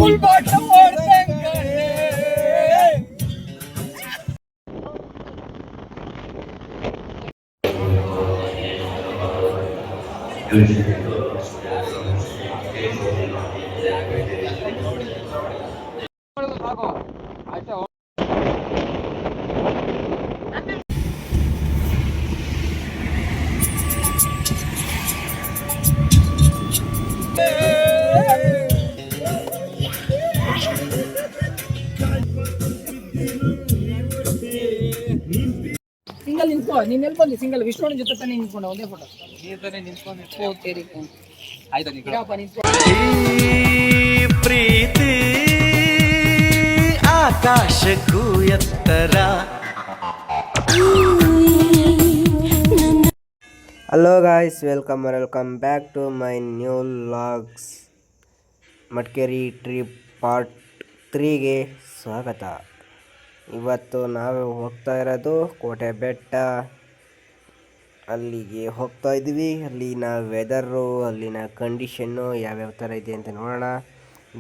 Full bottom single ನಿಂತ್ಕೋ. ನೀನ್ ಎಲ್ಲಿ ಸಿಂಗಲ್ ವಿಷ್ಣುವನ ಜೊತೆ ತಾನೇ ನಿಂತ್ಕೊಂಡು ಒಂದೇ ಫೋಟೋ ಪ್ರೀತಿ ಆಕಾಶಕ್ಕೂ ಎತ್ತರ. Hello guys, welcome back to my new vlogs. Madikeri trip part 3ಗೆ ಸ್ವಾಗತ. ಇವತ್ತು ನಾವು ಹೋಗ್ತಾ ಇರೋದು ಕೋಟೆ ಬೆಟ್ಟ. ಅಲ್ಲಿಗೆ ಹೋಗ್ತಾ ಇದ್ವಿ. ಅಲ್ಲಿನ ವೆದರು, ಅಲ್ಲಿನ ಕಂಡೀಷನ್ನು ಯಾವ್ಯಾವ ಥರ ಇದೆ ಅಂತ ನೋಡೋಣ.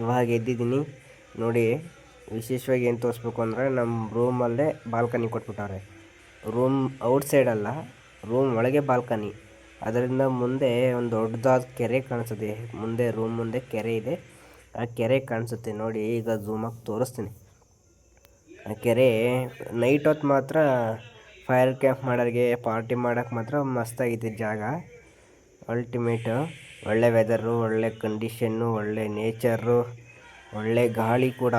ಇವಾಗ ಎದ್ದಿದ್ದೀನಿ ನೋಡಿ. ವಿಶೇಷವಾಗಿ ಏನು ತೋರಿಸ್ಬೇಕು ಅಂದರೆ, ನಮ್ಮ ರೂಮಲ್ಲೇ ಬಾಲ್ಕನಿ ಕೊಟ್ಬಿಟ್ಟವ್ರೆ. ರೂಮ್ ಔಟ್ಸೈಡಲ್ಲ, ರೂಮ್ ಒಳಗೆ ಬಾಲ್ಕನಿ. ಅದರಿಂದ ಮುಂದೆ ಒಂದು ದೊಡ್ಡದಾದ ಕೆರೆ ಕಾಣಿಸುತ್ತೆ. ಮುಂದೆ ರೂಮ್ ಮುಂದೆ ಕೆರೆ ಇದೆ, ಆ ಕೆರೆ ಕಾಣಿಸುತ್ತೆ ನೋಡಿ. ಈಗ ಝೂಮಾಗಿ ತೋರಿಸ್ತೀನಿ. ಆ ಕೆರೆ ನೈಟ್ ಹೊತ್ತು ಮಾತ್ರ ಫೈರ್ ಕ್ಯಾಂಪ್ ಮಾಡೋರಿಗೆ, ಪಾರ್ಟಿ ಮಾಡೋಕ್ಕೆ ಮಾತ್ರ ಮಸ್ತಾಗಿದೆ ಜಾಗ. ಅಲ್ಟಿಮೇಟು. ಒಳ್ಳೆ ವೆದರು, ಒಳ್ಳೆ ಕಂಡೀಷನ್ನು, ಒಳ್ಳೆ ನೇಚರು, ಒಳ್ಳೆ ಗಾಳಿ ಕೂಡ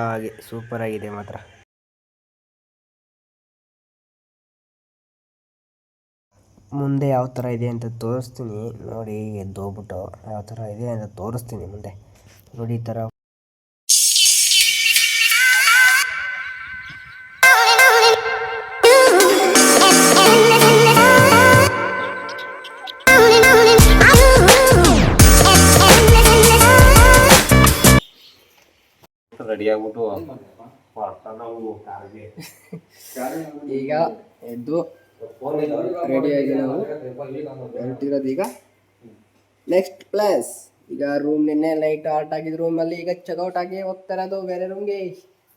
ಸೂಪರಾಗಿದೆ ಮಾತ್ರ. ಮುಂದೆ ಯಾವ ಥರ ಇದೆ ಅಂತ ತೋರಿಸ್ತೀನಿ ನೋಡಿ. ಎದ್ದೋಗ್ಬಿಟ್ಟು ಯಾವ ಥರ ಇದೆ ಅಂತ ತೋರಿಸ್ತೀನಿ ಮುಂದೆ ನೋಡಿ. ಈ ಥರ ರೆಡಿ ಆಗ್ಬಿಟ್ಟು ಈಗ ಎದ್ದು ರೆಡಿಯಾಗಿ ನಾವು ಹೊರಟಿರೋದು. ಈಗ ನೆಕ್ಸ್ಟ್ ಪ್ಲೇಸ್. ಈಗ ರೂಮ್ ನಿನ್ನೆ ಲೈಟ್ ಆರ್ಟ್ ಆಗಿದ್ ರೂಮಲ್ಲಿ ಈಗ ಚೆಕ್ಔಟ್ ಆಗಿ ಹೋಗ್ತಾ ಇರೋದು ಬೇರೆ ರೂಮ್ಗೆ.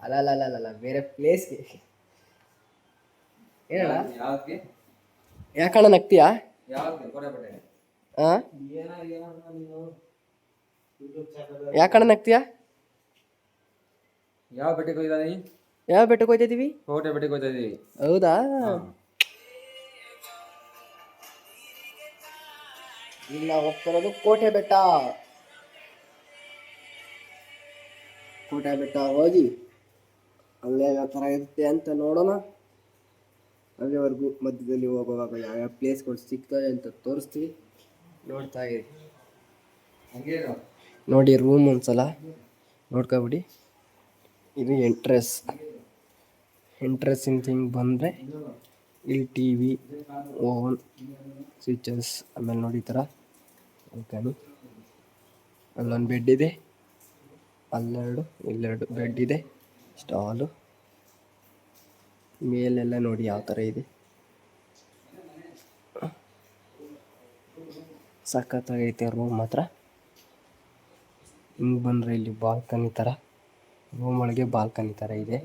ಅಲ್ಲ ಬೇರೆ ಪ್ಲೇಸ್ಗೆ. ಹೇಳ ಯಾಕಣ್ಣ ನಗ್ತೀಯಾ? ಯಾಕಣ್ಣ ನಗ್ತೀಯಾ? ಯಾವ ಬೆಟ್ಟಕ್ಕೆ ಹೋಗಿದ್ದೀವಿ? ಯಾವ ಬೆಟ್ಟಕ್ಕೆ ಹೋಗ್ತಿದೀವಿ? ಕೋಟೆ ಬೆಟ್ಟಕ್ಕೆ ಹೋಗ್ತಾ ಇದೀವಿ. ಹೌದಾ? ಇಲ್ಲ, ಹೋಗ್ತಿರೋದು ಕೋಟೆ ಬೆಟ್ಟ. ಕೋಟೆ ಬೆಟ್ಟ ಹೋಗಿ ಅಲ್ಲೇ ಯಾವ ಥರ ಇರುತ್ತೆ ಅಂತ ನೋಡೋಣ. ಅಲ್ಲಿವರೆಗೂ ಮಧ್ಯದಲ್ಲಿ ಹೋಗುವಾಗ ಯಾವ್ಯಾವ ಪ್ಲೇಸ್ಗಳು ಸಿಗ್ತವೆ ಅಂತ ತೋರಿಸ್ತೀವಿ. ನೋಡ್ತಾ ಇರಿ ನೋಡಿ. ರೂಮ್ ಒಂದ್ಸಲ ನೋಡ್ಕೊಬಿಡಿ. ಇದು ಎಂಟ್ರೆನ್ಸಿನ ಹಿಂಗೆ ಬಂದರೆ ಇಲ್ಲಿ ಟಿ ವಿ, ಓವನ್, ಸ್ವಿಚಸ್, ಆಮೇಲೆ ನೋಡಿ ಈ ಥರ ಓಕೆನು. ಅಲ್ಲೊಂದು ಬೆಡ್ ಇದೆ, ಇಲ್ಲೆರಡು ಬೆಡ್ ಇದೆ, ಸ್ಟಾಲು. ಮೇಲೆಲ್ಲ ನೋಡಿ ಯಾವ ಥರ ಇದೆ, ಸಖತ್ತಾಗೈತೆ ರೂಮ್ ಮಾತ್ರ. ಹಿಂಗೆ ಬಂದರೆ ಇಲ್ಲಿ ಬಾಲ್ಕನಿ ಥರ, ರೂಮ್ ಒಳಗೆ ಬಾಲ್ಕನಿ ಥರ ಇದೆ.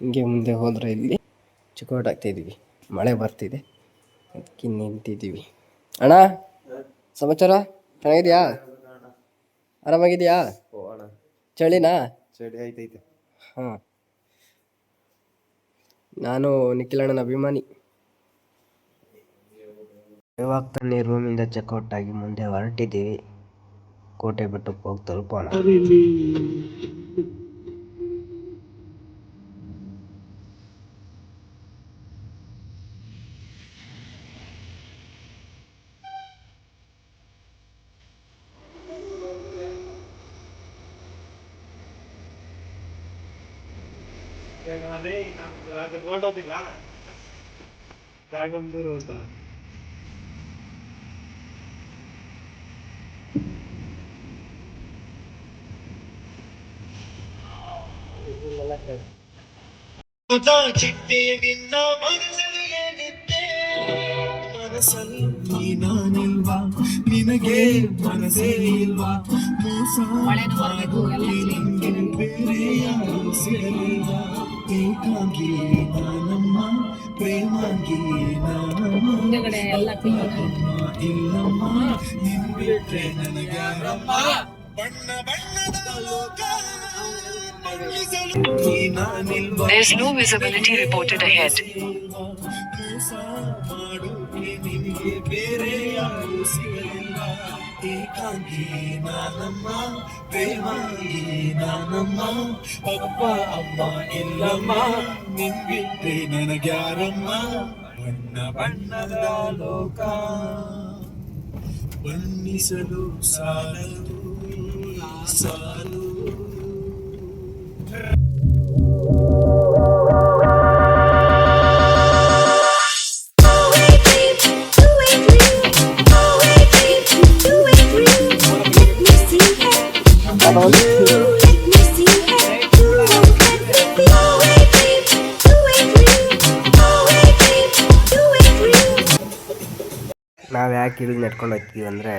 ಹಿಂಗೆ ಮುಂದೆ ಹೋದರೆ ಇಲ್ಲಿ ಚಿಕೋಟ್ ಆಗ್ತಾಯಿದ್ದೀವಿ. ಮಳೆ ಬರ್ತಿದೆ, ಅದಕ್ಕೆ ನಿಂತಿದ್ದೀವಿ. ಅಣ್ಣ ಸಮಾಚಾರ ಚೆನ್ನಾಗಿದೆಯಾ? ಆರಾಮಾಗಿದೆಯಾ? ಚಳಿನಾ? ಚಳಿ ಐತೈತೆ. ಹಾಂ, ನಾನು ನಿಖಿಲಣ್ಣನ ಅಭಿಮಾನಿ. ಇವಾಗ ತಾನೇ ರೂಮಿಂದ ಚೆಕ್ಔಟ್ ಆಗಿ ಮುಂದೆ ಹೊರಟಿದ್ದೀವಿ. ಕೋಟೆ ಬೆಟ್ಟಕ್ಕೆ ಹೋಗಿ ತಲುಪೋಣ. ಚಿಟ್ಟೆ ನಿನ್ನ ಮನಸ್ಸಲ್ಲಿ ನಾನಿಲ್ವಾ? ನಿನಗೆ ಮನಸೇ ಇಲ್ವಾ ಮೋಸ ಮಾಡೋಕೆ ನಿನಗೆ ಬೇರೆ ಯಾರು ಸಿಗಲಿಲ್ವಾ ಏಕಾಂಗಿ ನಾನಮ್ಮ ಪ್ರೇಮಾಗಿ ನಾನಮ್ಮ ಇಲ್ಲಮ್ಮ ನಿನ್ ಬಿಟ್ರೆ ನನಗ್ಯಾರಮ್ಮ ಬಣ್ಣ ಬಣ್ಣದ ಲೋಕ There's no visibility reported ahead. ಮೋಸ ಮಾಡೋಕೆ ನಿನಗೆ ಬೇರೆ ಯಾರು ಸಿಗಲಿಲ್ಲ ಏಕಾಂಗಿ ನಾನಮ್ಮ ಪ್ರೇಮಾಗಿ ನಾನಮ್ಮ ಅಪ್ಪ ಅಮ್ಮ ಇಲ್ಲಮ್ಮ ನಿನ್ ಬಿಟ್ಟೆ ನನಗ್ಯಾರಮ್ಮ ಬಣ್ಣ ಬಣ್ಣದ ಲೋಕ ಬಣ್ಣಿಸಲು ಸಾಲದು ಸಾಲು ನಾವು ಯಾಕೆ ಇಲ್ಲಿ ನಡ್ಕೊಂಡು ಹೋಗ್ತೀವಿ ಅಂದರೆ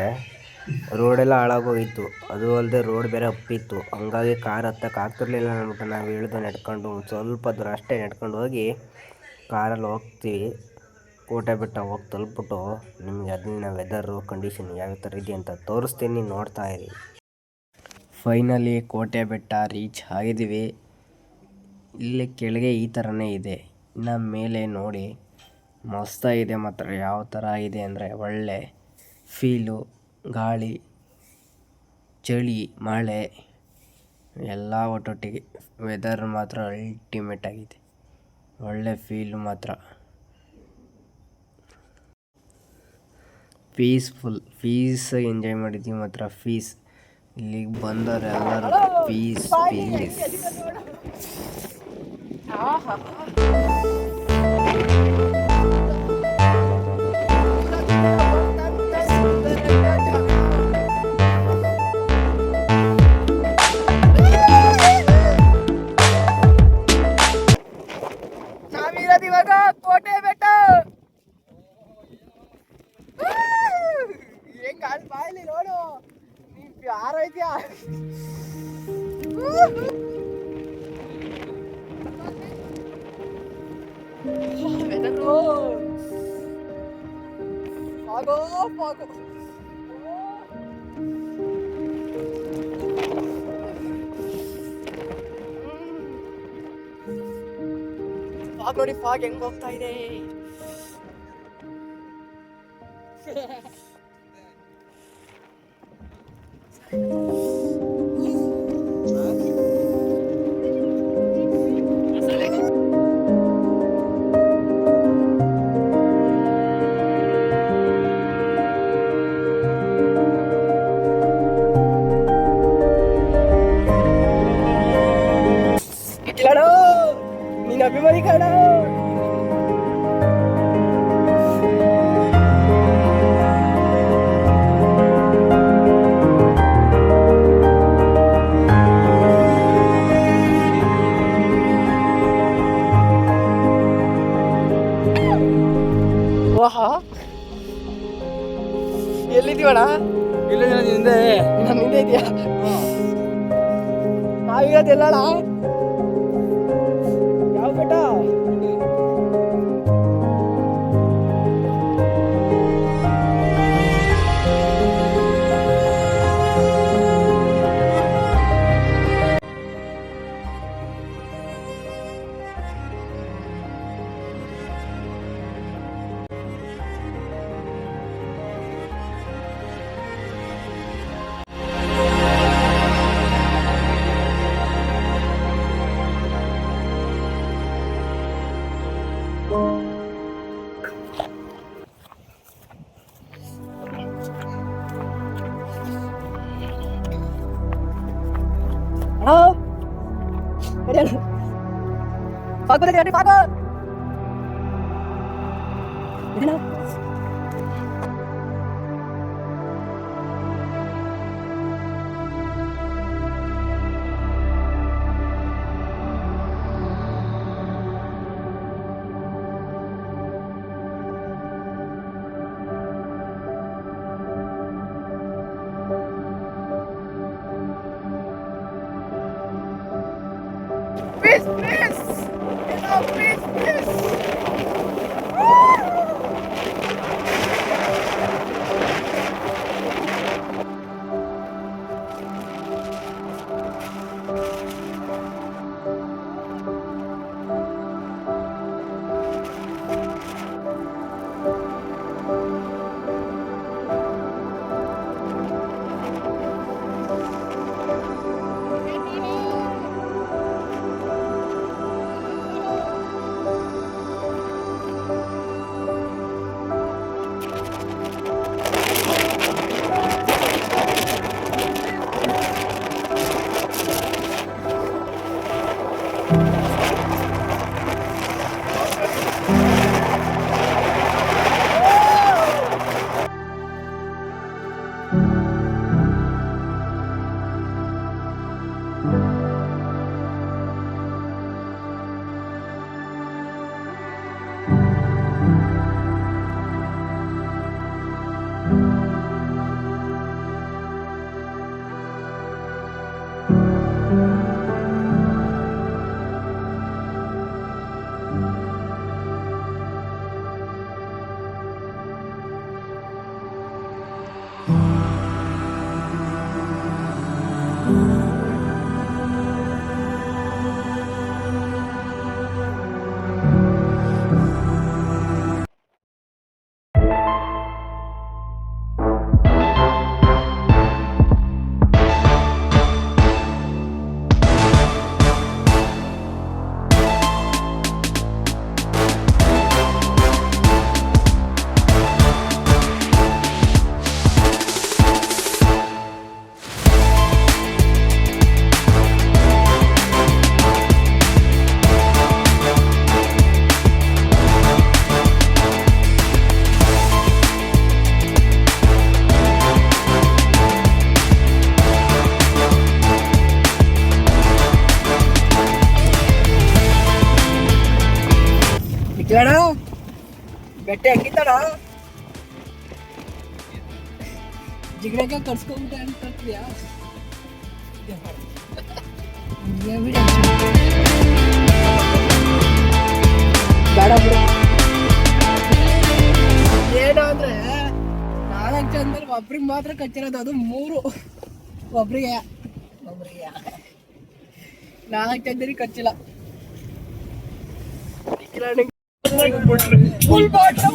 ರೋಡೆಲ್ಲ ಹಾಳಾಗೋಗಿತ್ತು, ಅದು ಅಲ್ಲದೆ ರೋಡ್ ಬೇರೆ ಅಪ್ಪಿತ್ತು. ಹಂಗಾಗಿ ಕಾರ್ ಹತ್ತಕ್ಕೆ ಆಗ್ತಿರ್ಲಿಲ್ಲ ಅಂದ್ಬಿಟ್ಟು ನಾವು ಇಳಿದು ನಡ್ಕೊಂಡು ಸ್ವಲ್ಪ ದೂರ ಅಷ್ಟೇ ನಡ್ಕೊಂಡು ಹೋಗಿ ಕಾರಲ್ಲಿ ಹೋಗ್ತೀವಿ. ಕೋಟೆ ಬೆಟ್ಟ ಹೋಗಿ ತಲುಪಿಬಿಟ್ಟು ನಿಮಗೆ ಅಲ್ಲಿನ ವೆದರು ಕಂಡೀಷನ್ ಯಾವ ಥರ ಇದೆ ಅಂತ ತೋರಿಸ್ತೀನಿ, ನೋಡ್ತಾ ಇರಿ. ಫೈನಲಿ ಕೋಟೆ ಬೆಟ್ಟ ರೀಚ್ ಆಗಿದ್ದೀವಿ. ಇಲ್ಲಿ ಕೆಳಗೆ ಈ ಥರನೇ ಇದೆ, ಇನ್ನು ಮೇಲೆ ನೋಡಿ ಮಸ್ತಾಗಿದೆ. ಮಾತ್ರ ಯಾವ ಥರ ಇದೆ ಅಂದರೆ ಒಳ್ಳೆ ಫೀಲು, ಗಾಳಿ, ಚಳಿ, ಮಳೆ ಎಲ್ಲ ಒಟ್ಟೊಟ್ಟಿಗೆ. ವೆದರ್ ಮಾತ್ರ ಅಲ್ಟಿಮೇಟ್ ಆಗಿದೆ, ಒಳ್ಳೆ ಫೀಲು ಮಾತ್ರ. ಪೀಸ್ ಎಂಜಾಯ್ ಮಾಡಿದ್ದೀವಿ ಮಾತ್ರ. ಇಲ್ಲಿಗೆ ಬಂದವರು ಎಲ್ಲರೂ ಪೀಸ್. ಇವಾಗ ಕೋಟೆ ಬೆಟ್ಟ ಹೆಂಗ ಬಾಯ್ಲಿ ನೋಡು, ನೀವ್ ಯಾರು ಐತಿಯಾ? ನೋಡಿ ಫಾಗ್ ಹೆಂಗ್ ಹೋಗ್ತಾ ಇದೆ. ನೀನ್ ಅಭಿಮಾನಿ ಕಾಣ. ಎಲ್ಲಿದ್ದೀವಣ್ಣ? ಹಿಂದೆ ನನ್ನ ಹಿಂದೆ ಇದೆಯಾ? ನಾವಿರೋದೆಲ್ಲಣ್ಣ ಯಾವ ಬೆಟ್ಟ? Please, please. Please, please. ನಿಖಿಲಣ್ಣ ಬೆಟ್ಟೆ ಹಕ್ಕಿತ್ತಣ್ಣ ಜಿಗಣಕ್ಕೆ ಕರ್ಸ್ಕೊಂಡ್ಬಿಟ್ಟೆ ಅಂತ ತರ್ತೀಯಾ ಬೇಡ ಬಿಡು ಏನು ಅಂದ್ರೆ 4 ಜನದಲ್ಲಿ ಒಬ್ರಿಗೆ ಮಾತ್ರ ಕಚ್ಚಿರೋದು, ಅದು 3 ಒಬ್ರಿಗೆ 4 ಜನರಿಗೆ ಕಚ್ಚಿಲ್ಲ. ಫುಲ್ ಬಾಟ್ಲು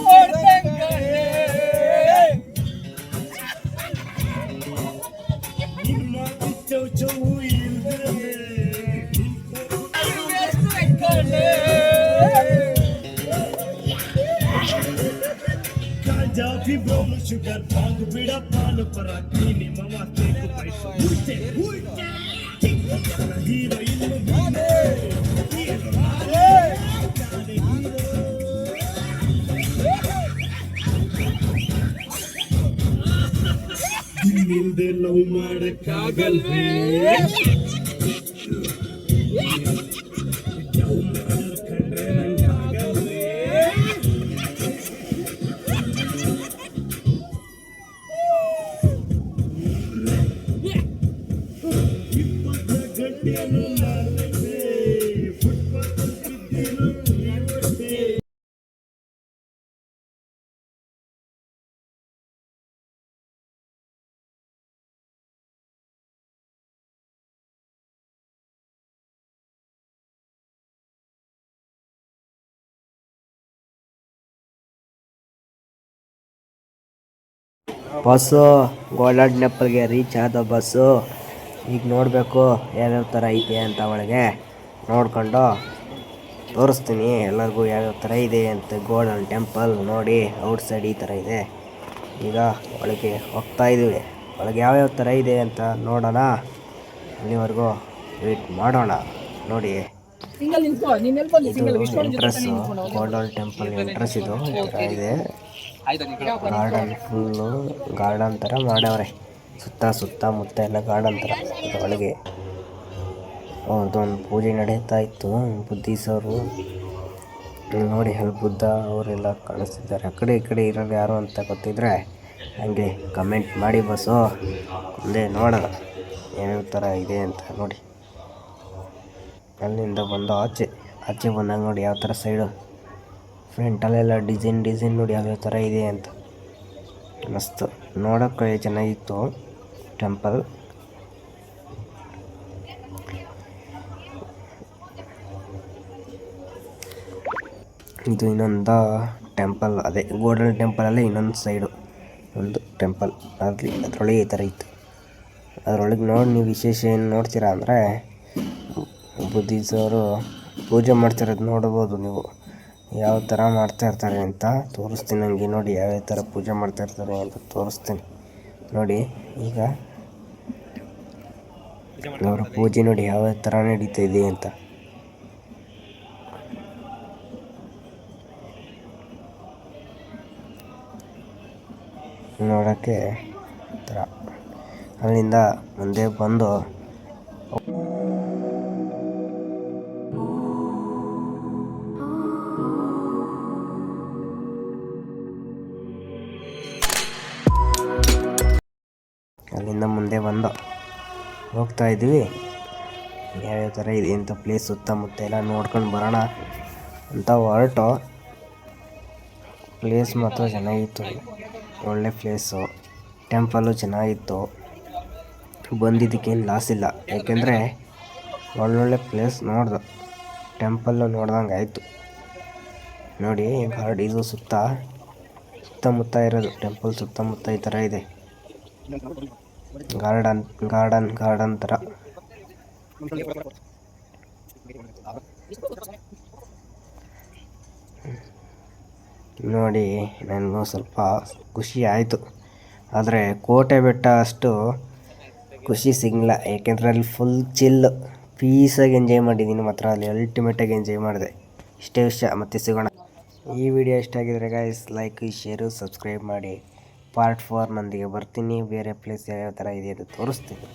ಜಾತಿ ಬ್ರೌನ್ ಶುಗರ್ ಪಾಂಗ್ ಬಿಡ ಪಾಲು ಪರ ನೀನಿ ಮಮ ಕೇಕು ಪೈಸು ಉಲ್ಟೆ ಹೀರೋ ಇನ್ನಿಲ್ದೆ ಲವ್ ಮಾಡಕ್ಕಾಗಲ್ವೇ ಕಂಡ್ರೆ ನಂಗಾಗಲ್ವೇ ಗಟ್ಟಿಯನ್ನು ನಾಲ್ಕೇ ಫುಟ್ಪಾತ್ ತಿದ್ದೀನು ಇವತ್ತೇ. ಬಸ್ಸು ಗೋಲ್ಡನ್ ಟೆಂಪಲ್ಗೆ ರೀಚ್ ಆದ ಬಸ್ಸು. ಈಗ ನೋಡಬೇಕು ಯಾವ್ಯಾವ ಥರ ಐತೆ ಅಂತ ಒಳಗೆ ನೋಡ್ಕೊಂಡು ತೋರಿಸ್ತೀನಿ ಎಲ್ಲರಿಗೂ ಯಾವ್ಯಾವ ಥರ ಇದೆ ಅಂತ. ಗೋಲ್ಡನ್ ಟೆಂಪಲ್ ನೋಡಿ ಔಟ್ಸೈಡ್ ಈ ಥರ ಇದೆ. ಈಗ ಒಳಗೆ ಹೋಗ್ತಾ ಇದ್ದೀವಿ. ಒಳಗೆ ಯಾವ್ಯಾವ ಥರ ಇದೆ ಅಂತ ನೋಡೋಣ. ಅಲ್ಲಿವರೆಗೂ ವೇಟ್ ಮಾಡೋಣ. ನೋಡಿ ಎಂಟ್ರೆಸ್ಸು ಗೋಲ್ಡನ್ ಟೆಂಪಲ್ ಎಂಟ್ರೆಸ್ ಇದು ಈ ಥರ ಇದೆ. ಗಾರ್ಡನ್ ಫುಲ್ಲು ಗಾರ್ಡನ್ ಥರ ಮಾಡವ್ರೆ. ಸುತ್ತಮುತ್ತ ಎಲ್ಲ ಗಾರ್ಡನ್ ಥರ. ಒಳಗೆ ಅವ್ರದ್ದೊಂದು ಪೂಜೆ ನಡೀತಾ ಇತ್ತು ಬುದ್ಧಿಸವರು. ನೋಡಿ ಅಲ್ಲಿ ಬುದ್ಧ ಅವರೆಲ್ಲ ಕಾಣಿಸ್ತಿದ್ದಾರೆ. ಆ ಕಡೆ ಈ ಕಡೆ ಇರೋರು ಯಾರು ಅಂತ ಗೊತ್ತಿದ್ರೆ ಹಂಗೆ ಕಮೆಂಟ್ ಮಾಡಿ ಬಸ್ಸು. ಮುಂದೆ ನೋಡೋಣ ಯಾವ್ಯಾವ ಥರ ಇದೆ ಅಂತ ನೋಡಿ. ಅಲ್ಲಿಂದ ಬಂದು ಆಚೆ ಬಂದಾಗ ನೋಡಿ ಯಾವ ಥರ ಸೈಡು ಫ್ರಂಟಲ್ಲೆಲ್ಲ ಡಿಸೈನ್ ನೋಡಿ ಯಾವ್ಯಾವ ಥರ ಇದೆ ಅಂತ ಮಸ್ತು ನೋಡೋಕ್ಕೆ ಚೆನ್ನಾಗಿತ್ತು ಟೆಂಪಲ್. ಇದು ಇನ್ನೊಂದು ಟೆಂಪಲ್, ಅದೇ ಗೋಲ್ಡನ್ ಟೆಂಪಲಲ್ಲೇ ಇನ್ನೊಂದು ಸೈಡು ಒಂದು ಟೆಂಪಲ್ ಅದರೊಳಗೆ ಈ ಥರ ಇತ್ತು. ಅದರೊಳಗೆ ನೋಡಿ ನೀವು ವಿಶೇಷ ಏನು ನೋಡ್ತೀರಾ ಅಂದರೆ ಬುದ್ಧಿಸವರು ಪೂಜೆ ಮಾಡ್ತಿರೋದು ನೋಡ್ಬೋದು ನೀವು. ಯಾವ ಥರ ಮಾಡ್ತಾಯಿರ್ತಾರೆ ಅಂತ ತೋರಿಸ್ತೀನಿ. ನನಗೆ ನೋಡಿ ಯಾವ್ಯಾವ ಥರ ಪೂಜೆ ಮಾಡ್ತಾಯಿರ್ತಾರೆ ಅಂತ ತೋರಿಸ್ತೀನಿ ನೋಡಿ. ಈಗ ಅವರ ಪೂಜೆ ನೋಡಿ ಯಾವ್ಯಾವ ಥರ ನಡೀತಾ ಇದೆ ಅಂತ. ನೋಡೋಕ್ಕೆ ಥರ ಅಲ್ಲಿಂದ ಮುಂದೆ ಬಂದು ಹೋಗ್ತಾ ಇದ್ವಿ. ಯಾವ್ಯಾವ ಥರ ಇದೆ ಅಂತ ಪ್ಲೇಸ್ ಸುತ್ತಮುತ್ತ ಎಲ್ಲ ನೋಡ್ಕೊಂಡು ಬರೋಣ ಅಂತ ಹೊರಟು. ಪ್ಲೇಸ್ ಮಾತ್ರ ಚೆನ್ನಾಗಿತ್ತು, ಒಳ್ಳೆ ಪ್ಲೇಸು, ಟೆಂಪಲ್ಲು ಚೆನ್ನಾಗಿತ್ತು. ಬಂದಿದ್ದಕ್ಕೇನು ಲಾಸ್ ಇಲ್ಲ, ಯಾಕೆಂದರೆ ಒಳ್ಳೊಳ್ಳೆ ಪ್ಲೇಸ್ ನೋಡ್ದೆ, ಟೆಂಪಲ್ಲು ನೋಡ್ದಂಗೆ ಆಯಿತು. ನೋಡಿ ಇದು ಸುತ್ತಮುತ್ತ ಇರೋದು ಟೆಂಪಲ್ ಸುತ್ತಮುತ್ತ ಈ ಥರ ಇದೆ. ಗಾರ್ಡನ್ ಥರ ನೋಡಿ ನನಗೂ ಸ್ವಲ್ಪ ಖುಷಿ ಆಯಿತು. ಆದರೆ ಕೋಟೆ ಬೆಟ್ಟ ಅಷ್ಟು ಖುಷಿ ಸಿಗಲಿಲ್ಲ, ಏಕೆಂದರೆ ಅಲ್ಲಿ ಫುಲ್ ಚಿಲ್ ಪೀಸಾಗಿ ಎಂಜಾಯ್ ಮಾಡಿದ್ದೀನಿ. ಮಾತ್ರ ಅಲ್ಲಿ ಅಲ್ಟಿಮೇಟಾಗಿ ಎಂಜಾಯ್ ಮಾಡಿದೆ. ಇಷ್ಟೇ ವಿಷಯ, ಮತ್ತೆ ಸಿಗೋಣ. ಈ ವಿಡಿಯೋ ಇಷ್ಟ ಆಗಿದ್ರೆ ಗೈಸ್ ಲೈಕ್, ಶೇರು, ಸಬ್ಸ್ಕ್ರೈಬ್ ಮಾಡಿ. ಪಾರ್ಟ್ 4 ನೊಂದಿಗೆ ಬರ್ತೀನಿ. ಬೇರೆ ಪ್ಲೇಸ್ ಯಾವ್ಯಾವ ಥರ ಇದೆ ಅಂತ ತೋರಿಸ್ತೀನಿ.